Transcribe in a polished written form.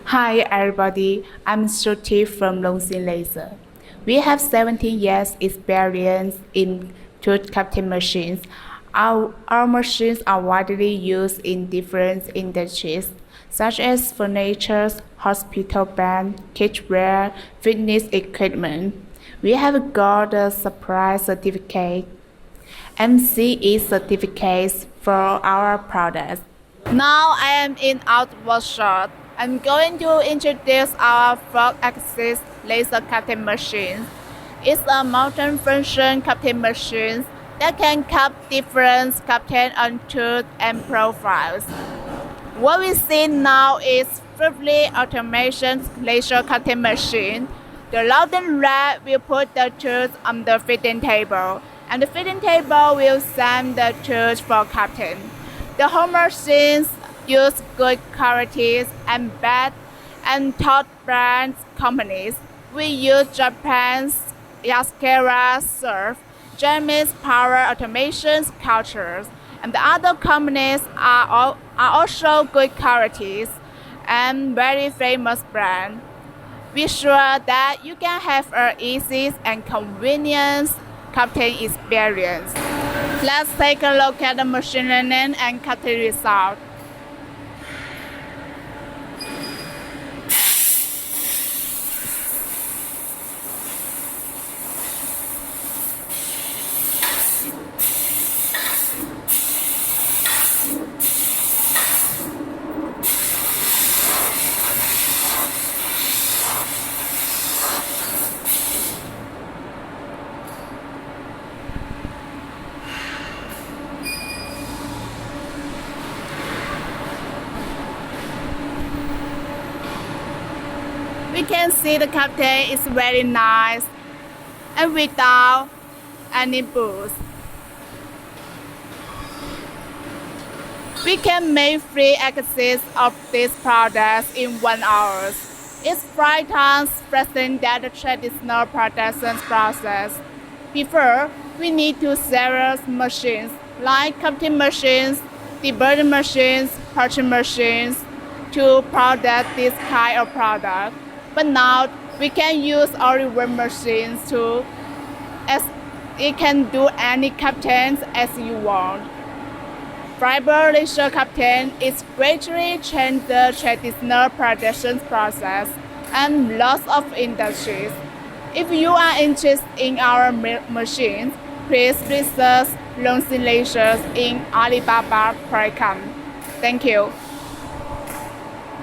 Hi everybody, I'm Shruti from Longxin Laser. We have 17 years experience in tooth cutting machines. Our machines are widely used in different industries, such as furniture, hospital bed, kitchenware, fitness equipment. We have got a supply certificate, MCE certificates for our products. Now I am in our workshop. I'm going to introduce our 4-axis laser cutting machine. It's a multi-function cutting machine that can cut different cutting on tooth and profiles. What we see now is fully automation laser cutting machine. The loading rack will put the tooth on the fitting table, and the fitting table will send the tooth for cutting. The whole machines use good qualities and bad and top brand companies. We use Japan's Yaskera Surf, Japanese Power Automation cultures, and the other companies are also good qualities and very famous brand. Be sure that you can have an easy and convenient cutting experience. Let's take a look at the machine learning and cutting result. We can see the cutting is very nice and without any boost. We can make 3 axes of these products in 1 hour. It's 5 times faster than the traditional production process. Before, we need to several machines like cutting machines, deburring machines, punching machines to produce this kind of product. But now we can use only one machine to, as it can do any cutting as you want. Fiber laser cutting is greatly changed the traditional production process and lots of industries. If you are interested in our machines, please research Longxin Lasers in Alibaba.com. Thank you.